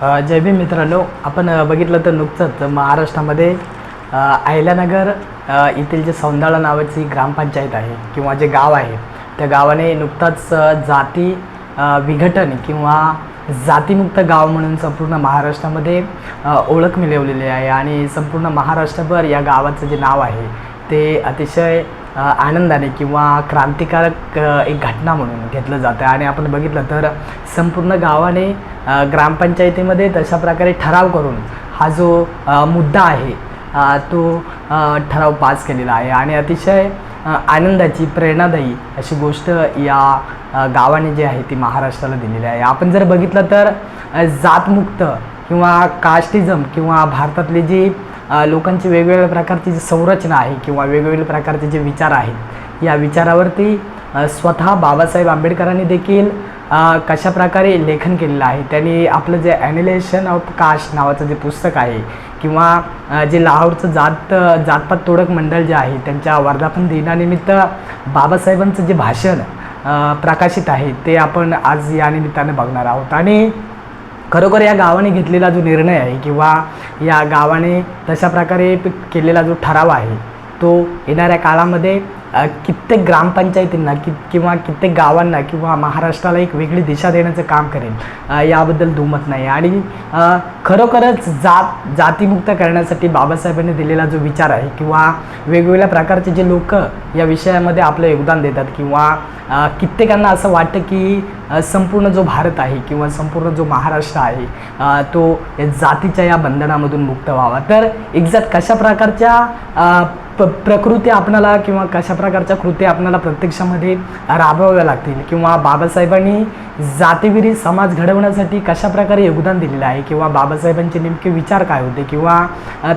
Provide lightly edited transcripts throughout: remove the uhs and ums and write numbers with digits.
जय भीम मित्रांनो, आपण बघितलं तर नुकतंच महाराष्ट्रामध्ये अहिल्यानगर येथील जे सौंदाळा नावाची ग्रामपंचायत आहे किंवा जे गाव आहे, त्या गावाने नुकताच जाती विघटन किंवा जातीमुक्त गाव म्हणून संपूर्ण महाराष्ट्रामध्ये ओळख मिळवलेली आहे आणि संपूर्ण महाराष्ट्रभर या गावाचं जे नाव आहे ते अतिशय आनंदाने किंवा क्रांतिकारक एक घटना म्हणून घेतलं जातं. आणि आपण बघितलं तर संपूर्ण गावाने ग्रामपंचायतीमध्ये तशा प्रकारे ठराव करून हा जो मुद्दा आहे तो ठराव पास केलेला आहे आणि अतिशय आनंदाची प्रेरणादायी अशी गोष्ट या गावाने जी आहे ती महाराष्ट्राला दिलेली आहे. आपण जर बघितलं तर जातमुक्त किंवा कास्टिझम किंवा भारतातली जी लोकांची वेगवेगळ्या प्रकारची जी संरचना आहे किंवा वेगवेगळ्या प्रकारचे जे विचार आहेत, या विचारावरती स्वतः बाबासाहेब आंबेडकरांनी देखील कशा प्रकारे लेखन केलेलं आहे. त्यांनी आपलं जे ॲनिलेशन ऑफ कास्ट नावाचं जे पुस्तक आहे किंवा जे लाहोरचं जातपात तोडक मंडळ जे आहे त्यांच्या वर्धापन दिनानिमित्त बाबासाहेबांचं जे भाषण प्रकाशित आहे ते आपण आज या निमित्ताने बघणार आहोत. आणि खरोखर या गावाने घेतलेला जो निर्णय आहे किंवा या गावाने तशा प्रकारे केलेला जो ठराव आहे तो येणाऱ्या काळामध्ये कित्येक ग्रामपंचायतींना किंवा कित्येक गावांना किंवा महाराष्ट्राला एक वेगळी दिशा देण्याचं काम करेल, याबद्दल दुमत नाही. आणि खरोखरच जातीमुक्त करण्यासाठी बाबासाहेबांनी दिलेला जो विचार आहे किंवा वेगवेगळ्या प्रकारचे जे लोक या विषयामध्ये आपलं योगदान देतात किंवा कित्येकांना असं वाटतं की संपूर्ण जो भारत आहे किंवा संपूर्ण जो महाराष्ट्र आहे तो जातीच्या या बंधनामधून मुक्त व्हावा. तर एक्झॅक्ट कशा प्रकारच्या प्रकृती आपणाला किंवा कशा प्रकारच्या कृती आपणाला प्रत्यक्षामध्ये राबवाव्या लागतील किंवा बाबासाहेबांनी जातीविरहित समाज घडवण्यासाठी कशा प्रकारे योगदान दिलेलं आहे किंवा बाबासाहेबांचे नेमके विचार काय होते किंवा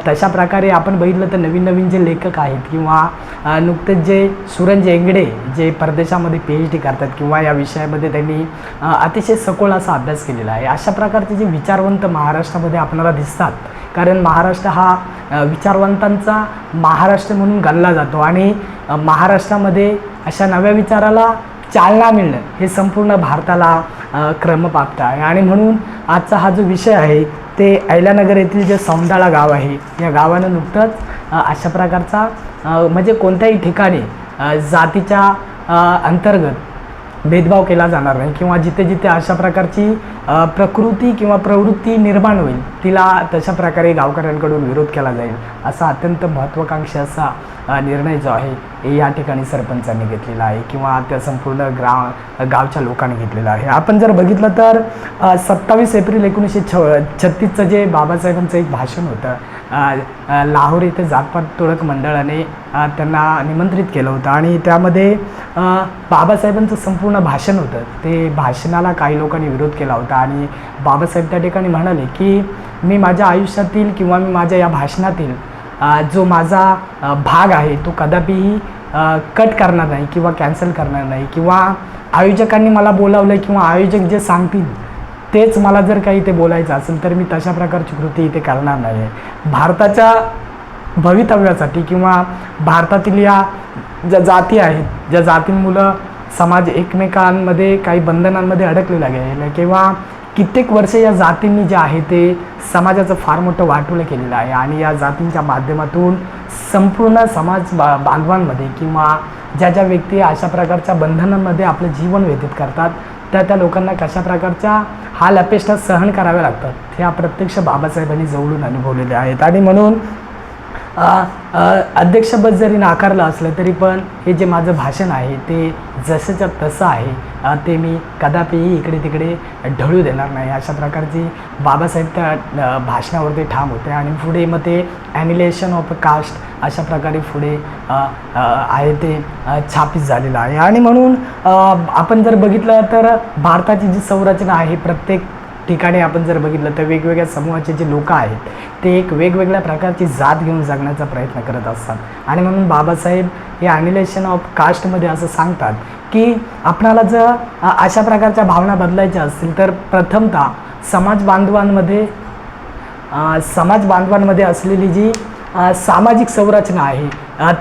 तशा प्रकारे आपण बघितलं तर नवीन नवीन जे लेखक आहेत किंवा नुकतेच जे सुरंज एंगडे जे परदेशामध्ये PhD करतात किंवा या विषयामध्ये त्यांनी अतिशय सखोल असा अभ्यास केलेला आहे. अशा प्रकारचे जे विचारवंत महाराष्ट्रामध्ये आपल्याला दिसतात, कारण महाराष्ट्र हा विचारवंतांचा महाराष्ट्र म्हणून गणला जातो आणि महाराष्ट्रामध्ये अशा नव्या विचाराला चालना मिळणं हे संपूर्ण भारताला क्रमप्राप्त आहे. आणि म्हणून आजचा हा जो विषय आहे ते अहिल्यानगर येथील जे सौंदाळा गाव आहे, या गावानं नुकतंच अशा प्रकारचा म्हणजे कोणत्याही ठिकाणी जातीच्या अंतर्गत भेदभाव केला जाणार नाही किंवा जिथे जिथे अशा प्रकारची प्रकृती किंवा प्रवृत्ती निर्माण होईल तिला तशा प्रकारे गावकऱ्यांकडून विरोध केला जाईल, असा अत्यंत महत्त्वाकांक्षी असा निर्णय जो आहे या ठिकाणी सरपंचांनी घेतलेला आहे किंवा त्या संपूर्ण गावच्या लोकांनी घेतलेला आहे. आपण जर बघितलं तर 27 एप्रिल 1936चं जे बाबासाहेबांचं एक भाषण होतं, लाहोर येथे जातपात तोडक मंडळाने त्यांना निमंत्रित केलं होतं आणि त्यामध्ये बाबासाहेबांचं संपूर्ण भाषण होतं. ते भाषणाला काही लोकांनी विरोध केला होता आणि बाबासाहेब त्या ठिकाणी म्हणाले की मी माझ्या आयुष्यातील किंवा मी माझ्या या भाषणातील जो माझा भाग आहे तो कदापिही कट करणार नाही किंवा कॅन्सल करणार नाही किंवा आयोजकांनी मला बोलावलं किंवा आयोजक जे सांगतील तेच मला जर काही ते बोलायचं असेल तर मी तशा प्रकारची कृती इथे करणार नाही. भारताच्या भवितव्यासाठी किंवा भारतातील या ज्या जाती आहेत, ज्या जातींमुळे समाज एकमेकांमध्ये काही बंधनांमध्ये अडकलेला गेला किंवा कित्येक वर्षे या जातींनी जे आहे ते समाजाचं फार मोठं वाटोळं केलेलं आहे आणि या जातींच्या माध्यमातून संपूर्ण समाज बांधवांमध्ये किंवा ज्या ज्या व्यक्ती अशा प्रकारच्या बंधनांमध्ये आपलं जीवन व्यतीत करतात त्या लोकांना कशा प्रकारच्या हाल अपेष्टा सहन कराव्या लागतात ह्या प्रत्यक्ष बाबासाहेबांनी जवळून अनुभवलेले आहेत. आणि म्हणून अध्यक्षपद जरी नाकारलं असलं तरी पण हे जे माझं भाषण आहे ते जसंच्या तसं आहे, ते मी कदापिही इकडे तिकडे ढळू देणार नाही, अशा प्रकारची बाबासाहेब त्या भाषणावरती ठाम होते. आणि पुढे मग ते ॲनिलेशन ऑफ कास्ट अशा प्रकारे पुढे आहे ते छापित झालेलं आहे. आणि म्हणून आपण जर बघितलं तर भारताची जी संरचना आहे, प्रत्येक ठिकाणी आपण जर बघितलं तर वेगवेगळ्या समूहाचे जे लोक आहेत ते एक वेगवेगळ्या प्रकारची जात घेऊन जगण्याचा प्रयत्न करत असतात. आणि म्हणून बाबासाहेब हे ॲनिलेशन ऑफ कास्टमध्ये असं सांगतात की आपणाला जर अशा प्रकारच्या भावना बदलायच्या असतील तर प्रथमतः समाज बांधवांमध्ये असलेली जी सामाजिक संरचना आहे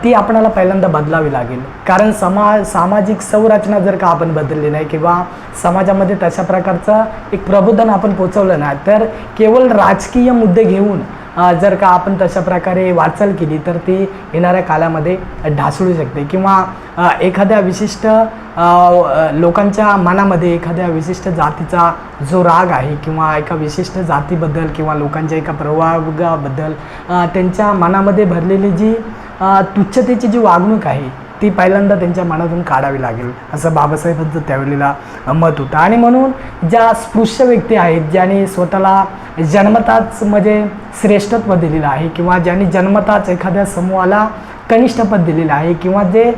ती आपल्याला पहिल्यांदा बदलावी लागेल. कारण सामाजिक संरचना जर का आपण बदलली नाही किंवा समाजामध्ये तशा प्रकारचं एक प्रबोधन आपण पोचवलं नाही, तर केवळ राजकीय मुद्दे घेऊन जर का आपण तशा प्रकारे वाटचाल केली तर ती येणाऱ्या काळामध्ये ढासळू शकते किंवा एखाद्या विशिष्ट लोकांच्या मनामध्ये एखाद्या विशिष्ट जातीचा जो राग आहे किंवा एका विशिष्ट जातीबद्दल किंवा लोकांच्या एका प्रभागाबद्दल त्यांच्या मनामध्ये भरलेली जी तुच्छतेची जी वागणूक आहे ती पहिल्यांदा त्यांच्या मनातून काढावी लागेल, असं बाबासाहेबांचं त्यावेळेला मत होतं. आणि म्हणून ज्या स्पृश्य व्यक्ती आहेत ज्यांनी स्वतःला जन्मताच म्हणजे श्रेष्ठत्व दिलेलं आहे किंवा ज्यांनी जन्मताच एखाद्या समूहाला कनिष्ठ पद दिलेलं आहे किंवा जे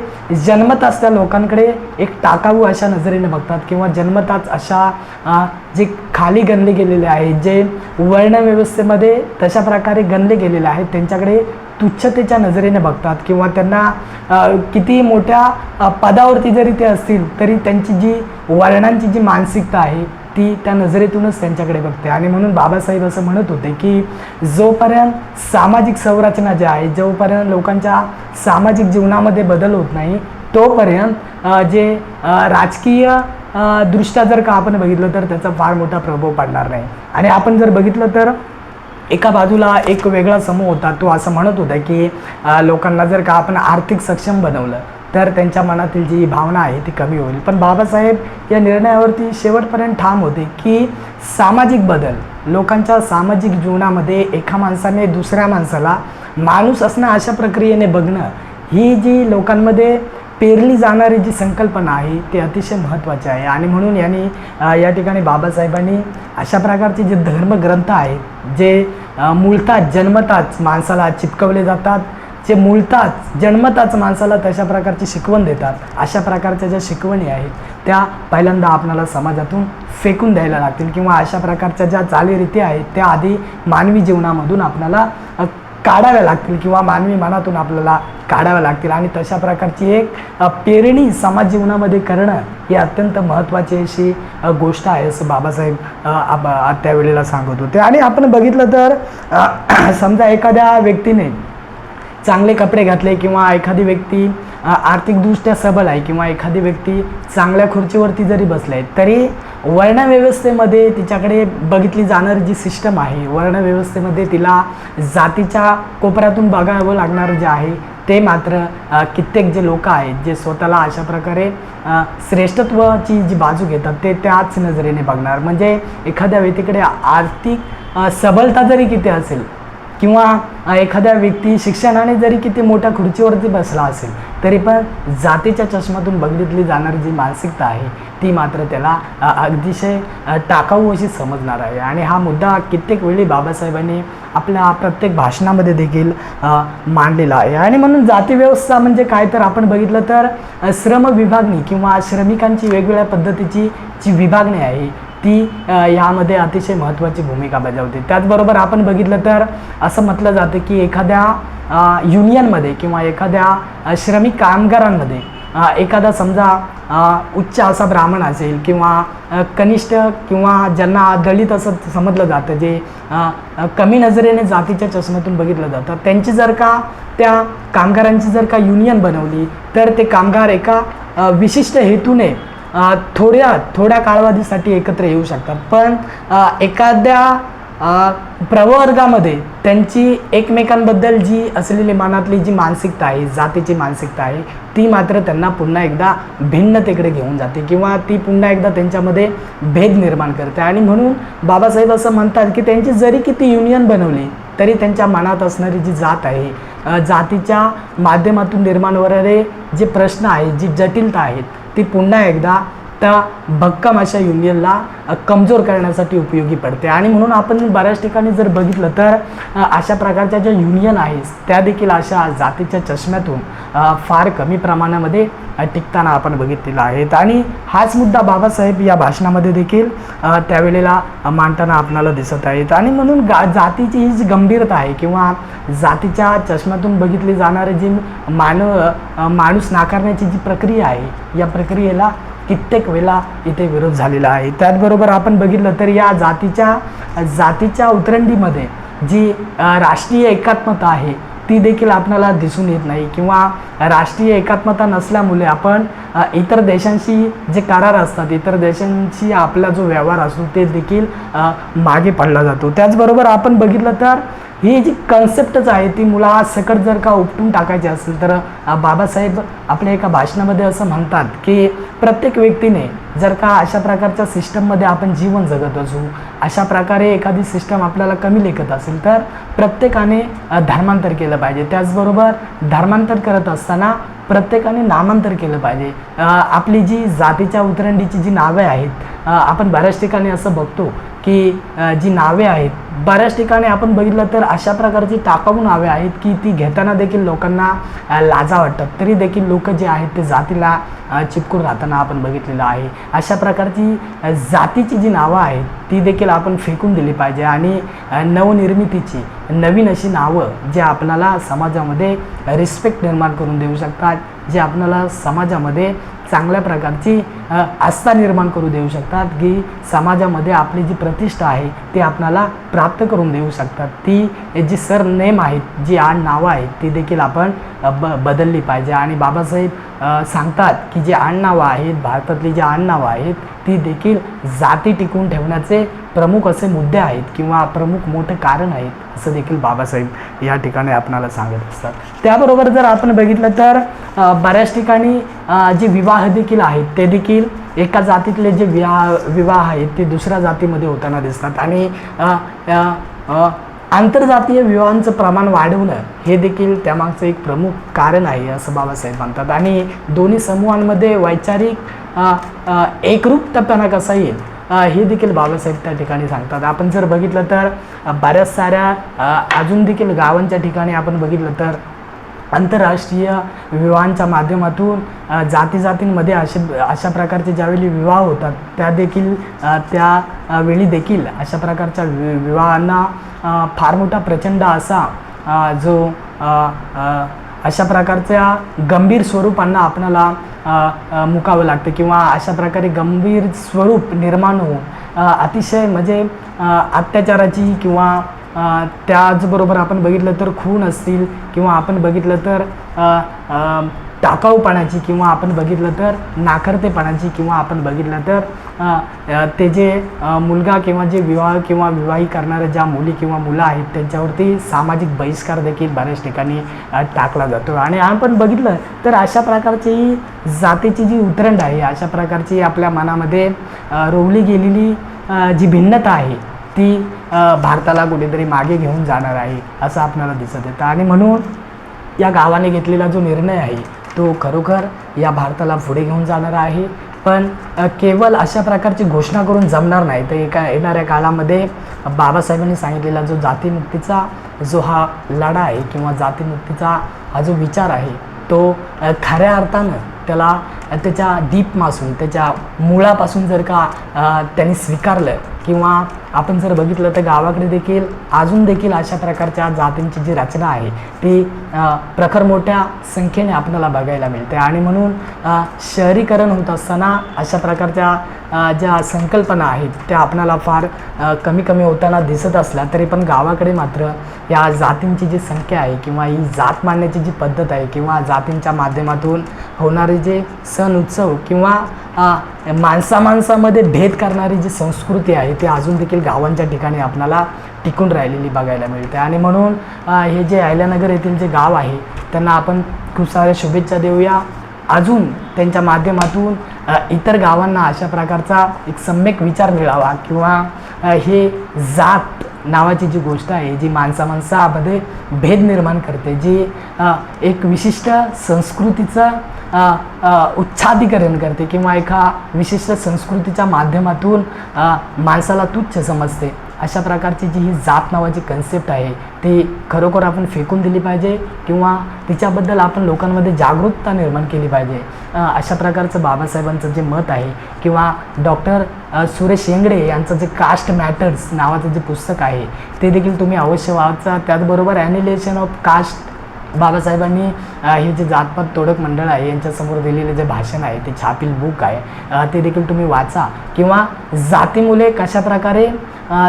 जन्मताच त्या लोकांकडे एक टाकाऊ अशा नजरेने बघतात किंवा जन्मताच अशा जे खाली गणले गेलेले आहेत, जे वर्णव्यवस्थेमध्ये तशा प्रकारे गणले गेलेले आहेत, त्यांच्याकडे तुच्छतेच्या नजरेने बघतात किंवा त्यांना किती मोठ्या पदावरती जरी ते असतील तरी त्यांची जी वर्णांची जी मानसिकता आहे ती त्या नजरेतूनच त्यांच्याकडे बघते. आणि म्हणून बाबासाहेब असं म्हणत होते की जोपर्यंत सामाजिक संरचना जी आहे, जोपर्यंत लोकांच्या सामाजिक जीवनामध्ये बदल होत नाही तोपर्यंत जे राजकीय दृष्ट्या जर का आपण बघितलं तर त्याचा फार मोठा प्रभाव पडणार नाही. आणि आपण जर बघितलं तर एका बाजूला एक वेगळा समूह होता, तो असं म्हणत होता की लोकांना जर का आपण आर्थिक सक्षम बनवलं तर त्यांच्या मनातील जी भावना आहे ती कमी होईल. पण बाबासाहेब या निर्णयावरती शेवटपर्यंत ठाम होते की सामाजिक बदल, लोकांच्या सामाजिक जीवनामध्ये एका माणसाने दुसऱ्या माणसाला माणूस असणं अशा प्रक्रियेने बघणं, ही जी लोकांमध्ये पेरली जाणारी जी संकल्पना आहे ती अतिशय महत्त्वाची आहे. आणि म्हणून यांनी या ठिकाणी बाबासाहेबांनी अशा प्रकारचे जे धर्मग्रंथ आहेत जे मूळतः जन्मताच माणसाला चिपकवले जातात, जे मूळतः जन्मताच माणसाला तशा प्रकारची शिकवण देतात, अशा प्रकारच्या ज्या शिकवणी आहेत त्या पहिल्यांदा आपल्याला समाजातून फेकून द्यायला लागतील किंवा अशा प्रकारच्या ज्या चालीरीती आहेत त्या आधी मानवी जीवनामधून आपल्याला काढाव्या लागतील किंवा मानवी मनातून आपल्याला काढाव्या लागतील. आणि तशा प्रकारची एक पेरणी समाज जीवनामध्ये करणं ही अत्यंत महत्त्वाची अशी गोष्ट आहे असं बाबासाहेब त्यावेळेला सांगत होते. आणि आपण बघितलं तर समजा एखाद्या व्यक्तीने चांगले कपडे घातले किंवा एखादी व्यक्ती आर्थिकदृष्ट्या सबल आहे किंवा एखादी व्यक्ती चांगल्या खुर्चीवरती जरी बसले आहे तरी वर्णव्यवस्थेमध्ये तिच्याकडे बघितली जाणारी जी सिस्टम आहे, वर्णव्यवस्थेमध्ये तिला जातीच्या कोपऱ्यातून बघावं लागणारं जे आहे ते मात्र कित्येक जे लोक आहेत जे स्वतःला अशा प्रकारे श्रेष्ठत्वाची जी बाजू घेतात ते त्याच नजरेने बघणार. म्हणजे एखाद्या व्यक्तीकडे आर्थिक सबलता जरी किती असेल किंवा एखाद्या व्यक्ती शिक्षणाने जरी किती मोठ्या खुर्चीवरती बसला असेल तरी पण जातीच्या चष्म्यातून बघितली जाणारी जी मानसिकता आहे ती मात्र त्याला अतिशय टाकाऊ अशी समजणार आहे. आणि हा मुद्दा कित्येक वेळी बाबासाहेबांनी आपल्या प्रत्येक भाषणामध्ये देखील मांडलेला आहे. आणि म्हणून जातीव्यवस्था म्हणजे काय तर आपण बघितलं तर श्रम विभागणी किंवा श्रमिकांची वेगवेगळ्या पद्धतीची जी विभागणी आहे ती यामध्ये अतिशय महत्त्वाची भूमिका बजावते. त्याचबरोबर आपण बघितलं तर असं म्हटलं जातं की एखाद्या युनियनमध्ये किंवा एखाद्या श्रमिक कामगारांमध्ये एखादा समजा उच्च असा ब्राह्मण असेल किंवा कनिष्ठ किंवा ज्यांना दलित असं समजलं जातं, जे कमी नजरेने जातीच्या चष्म्यातून बघितलं जातं, त्यांची जर का त्या कामगारांची जर का युनियन बनवली तर ते कामगार एका विशिष्ट हेतूने थोड्या कालावधीसाठी एकत्र येऊ शकतात. पण एखाद्या प्रवर्गामध्ये त्यांची एकमेकांबद्दल जी असलेली मनातली जी मानसिकता आहे, जातीची मानसिकता आहे, ती मात्र त्यांना पुन्हा एकदा भिन्नतेकडे घेऊन जाते किंवा ती पुन्हा एकदा त्यांच्यामध्ये भेद निर्माण करते. आणि म्हणून बाबासाहेब असं म्हणतात की त्यांची जरी किती युनियन बनवली तरी त्यांच्या मनात असणारी जी जात आहे, जातीच्या माध्यमातून निर्माण होणारे जे प्रश्न आहेत, जी जटिलता आहेत, ती पुन्हा एकदा त्या भक्कम अशा युनियनला कमजोर करण्यासाठी उपयोगी पडते. आणि म्हणून आपण बऱ्याच ठिकाणी जर बघितलं तर अशा प्रकारच्या ज्या युनियन आहेत त्या देखील अशा जातीच्या चष्म्यातून फार कमी प्रमाणामध्ये टिकताना आपण बघितलेला आहेत. आणि हाच मुद्दा बाबासाहेब या भाषणामध्ये देखील त्यावेळेला मांडताना आपणाला दिसत आहेत. आणि म्हणून जातीची ही जी गंभीरता आहे किंवा जातीच्या चष्म्यातून बघितली जाणारी जी माणूस नाकारण्याची जी प्रक्रिया आहे, या प्रक्रियेला कित्येक वेळा इथे विरोध झालेला आहे. त्याचबरोबर आपण बघितलं तर या जातीच्या उतरंडीमध्ये जी राष्ट्रीय एकात्मता आहे ती देखील आपल्याला दिसून येत नाही, किंवा राष्ट्रीय एकात्मता नसल्यामुळे आपण इतर देशांशी जे करार असतात, इतर देशांशी आपला जो व्यवहार असतो ते देखील मागे पडला जातो. त्याचबरोबर आपण बघितलं तर ही जी कन्सेप्टच आहे ती मुळासकट जर का उपटून टाकायची असेल तर बाबासाहेब आपल्या एका भाषणामध्ये असं म्हणतात की प्रत्येक व्यक्तीने जर का अशा प्रकारच्या सिस्टममध्ये आपण जीवन जगत असू, अशा प्रकारे एखादी सिस्टम आपल्याला कमी लेखत असेल तर प्रत्येकाने धर्मांतर केलं पाहिजे. त्याचबरोबर धर्मांतर करत असताना प्रत्येकाने नामांतर केलं पाहिजे. आपली जी जातीच्या उतरंडीची जी नावे आहेत, आपण बऱ्याच ठिकाणी असं बघतो की जी नावे आहेत बऱ्याच ठिकाणी आपण बघितलं तर अशा प्रकारची टाकाऊ नावे आहेत की ती घेताना देखील लोकांना लाजा वाटतात, तरी देखील लोक जे आहेत ते जातीला चिपकून राहताना आपण बघितलेलं आहे. अशा प्रकारची जातीची जी नावं आहेत ती देखील आपण फेकून दिली पाहिजे आणि नवनिर्मितीची नवीन अशी नावं जे आपल्याला समाजामध्ये रिस्पेक्ट निर्माण करून देऊ शकतात, जे आपल्याला समाजामध्ये चांगल्या प्रकारची आस्था निर्माण करू देऊ शकतात, की समाजामध्ये आपली जी प्रतिष्ठा आहे ती आपल्याला प्राप्त करून देऊ शकतात. ती जी सरनेम आहेत, जी आडनावं आहेत ती देखील आपण बदलली पाहिजे. आणि बाबासाहेब सांगतात की जे आडनावं आहेत, भारतातली जी आडनावं आहेत ती देखील जाती टिकवून ठेवण्याचे प्रमुख असे मुद्दे आहेत किंवा प्रमुख मोठे कारण आहेत, असं देखील बाबासाहेब या ठिकाणी आपणाला सांगत असतात. त्याबरोबर जर आपण बघितलं तर बऱ्याच ठिकाणी जे विवाह देखील आहेत ते देखील एका जातीतले जे विवाह आहेत ते दुसऱ्या जातीमध्ये होताना दिसतात आणि आंतरजातीय विवाहांचं प्रमाण वाढवणं हे देखील त्यामागचं एक प्रमुख कारण आहे असं बाबासाहेब म्हणतात. आणि दोन्ही समूहांमध्ये वैचारिक एकरूपपणा कसा येईल हे देखील बाबासाहेब त्या ठिकाणी सांगतात. आपण जर बघितलं तर बऱ्याच साऱ्या अजून देखील गावांच्या ठिकाणी आपण बघितलं तर आंतरराष्ट्रीय विवाहांच्या माध्यमातून जातींमध्ये अशा प्रकारचे ज्यावेळी विवाह होतात त्यावेळी देखील अशा प्रकारच्या विवाहांना फार मोठा प्रचंड असा जो अशा प्रकारच्या गंभीर स्वरूपांना आपल्याला मुकावं लागतं किंवा अशा प्रकारे गंभीर स्वरूप निर्माण होऊन अतिशय म्हणजे अत्याचाराची किंवा त्याचबरोबर आपण बघितलं तर खून असतील किंवा आपण बघितलं तर टाकाऊपणाची किंवा आपण बघितलं तर नाकर्तेपणाची किंवा आपण बघितलं तर ते जे मुलगा किंवा जे विवाह किंवा विवाही करणाऱ्या ज्या मुली किंवा मुलं आहेत त्यांच्यावरती सामाजिक बहिष्कार देखील बऱ्याच ठिकाणी टाकला जातो. आणि आपण बघितलं तर अशा प्रकारची जातीची जी उतरंड आहे, अशा प्रकारची आपल्या मनामध्ये रोवली गेलेली जी भिन्नता आहे ती भारताला कुठेतरी मागे घेऊन जाणार आहे असं आपल्याला दिसत येतं. आणि म्हणून या गावाने घेतलेला जो निर्णय आहे तो खरोखर या भारताला पुढे घेऊन जाणारा आहे. पण केवळ अशा प्रकारची घोषणा करून जमणार नाही, तर येणाऱ्या काळामध्ये बाबासाहेबांनी सांगितलेला जो जातीमुक्तीचा जो हा लढा आहे किंवा जातीमुक्तीचा हा जो विचार आहे तो खऱ्या अर्थानं त्याला त्याच्या डीपपासून त्याच्या मुळापासून जर का त्यांनी स्वीकारलं किंवा आपण जर बघितलं तर गावाकडे देखील अजून देखील अशा प्रकारच्या जातींची जी रचना आहे ती प्रखर मोठ्या संख्येने आपल्याला बघायला मिळते. आणि म्हणून शहरीकरण होत असताना अशा प्रकारच्या ज्या संकल्पना आहेत त्या आपल्याला फार कमी होताना दिसत असल्या तरी पण गावाकडे मात्र या जातींची जी संख्या आहे किंवा ही जात मांडण्याची जी पद्धत आहे किंवा जातींच्या माध्यमातून होणारे जे सण उत्सव किंवा माणसामध्ये भेद करणारी जी संस्कृती आहे ती अजून देखील गावांच्या ठिकाणी आपल्याला टिकून राहिलेली बघायला मिळते. आणि म्हणून हे जे अहिल्यानगर येथील जे गाव आहे त्यांना आपण खूप साऱ्या शुभेच्छा देऊया. अजून त्यांच्या माध्यमातून इतर गावांना अशा प्रकारचा एक सम्यक विचार मिळावा किंवा हे जात नावाची जी गोष्ट आहे जी माणसामध्ये भेद निर्माण करते, जी एक विशिष्ट संस्कृतीचं उच्छादीकरण करते किंवा एका विशिष्ट संस्कृतीच्या माध्यमातून माणसाला तुच्छ समजते, अशा प्रकारची जी ही जात नावाची कन्सेप्ट आहे ती खरोखर आपण फेकून दिली पाहिजे किंवा तिच्याबद्दल आपण लोकांमध्ये जागरूकता निर्माण केली पाहिजे. अशा प्रकारचं बाबासाहेबांचं जे मत आहे किंवा डॉक्टर सुरेश येंगडे यांचं जे कास्ट मॅटर्स नावाचं जे पुस्तक आहे ते देखील तुम्ही अवश्य वाचा. त्याचबरोबर ॲनिलेशन ऑफ कास्ट बाबासाहेबांनी हे जे जातपात तोडक मंडळ आहे यांच्यासमोर दिलेले जे भाषण आहे ते छापील बुक आहे ते देखील तुम्ही वाचा. किंवा जातीमुळे कशा प्रकारे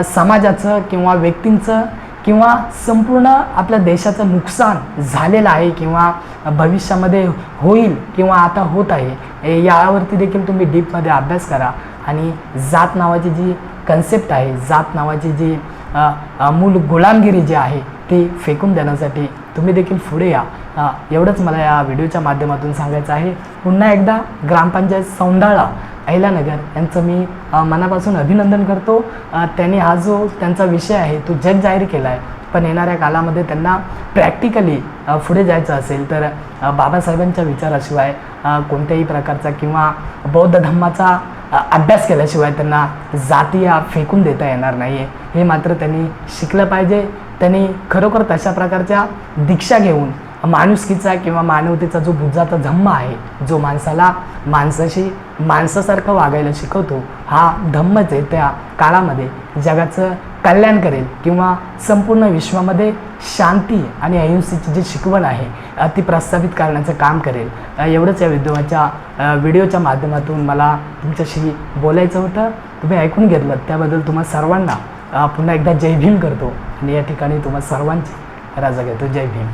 समाजाचं किंवा व्यक्तींचं किंवा संपूर्ण आपल्या देशाचं नुकसान झालेलं आहे किंवा भविष्यामध्ये होईल किंवा आता होत आहे, यावरती देखील तुम्ही डीपमध्ये अभ्यास करा आणि जात नावाची जी कन्सेप्ट आहे, जात नावाची जी मूल गुलामगिरी जी आहे ती फेकून देण्यासाठी तुम्ही देखील पुढे या. एवढंच मला या व्हिडिओच्या माध्यमातून सांगायचं आहे. पुन्हा एकदा ग्रामपंचायत सौंदाळा अहिल्यानगर यांचं मी मनापासून अभिनंदन करतो. त्यांनी हा जो त्यांचा विषय आहे तो जग जाहीर केला आहे, पण येणाऱ्या काळामध्ये त्यांना प्रॅक्टिकली पुढे जायचं असेल तर बाबासाहेबांच्या विचाराशिवाय कोणत्याही प्रकारचा किंवा बौद्ध धम्माचा अभ्यास केल्याशिवाय त्यांना जाती या फेकून देता येणार नाही आहे. हे मात्र त्यांनी शिकलं पाहिजे. त्यांनी खरोखर तशा प्रकारच्या दीक्षा घेऊन माणुसकीचा किंवा मानवतेचा जो बुद्धाचा धम्म आहे, जो माणसाला माणसाशी माणसासारखं वागायला शिकवतो, हा धम्मच आहे त्या काळामध्ये जगाचं कल्याण करेल किंवा संपूर्ण विश्वामध्ये शांती आणि अहिंसेची जी शिकवण आहे ती प्रस्थापित करण्याचं काम करेल. एवढंच या व्हिडिओच्या माध्यमातून मला तुमच्याशी बोलायचं होतं. तुम्ही ऐकून घेतलं त्याबद्दल तुम्हा सर्वांना पुन्हा एकदा जय भीम करतो आणि या ठिकाणी तुम्हा सर्वांची रजा घेतो. जय भीम.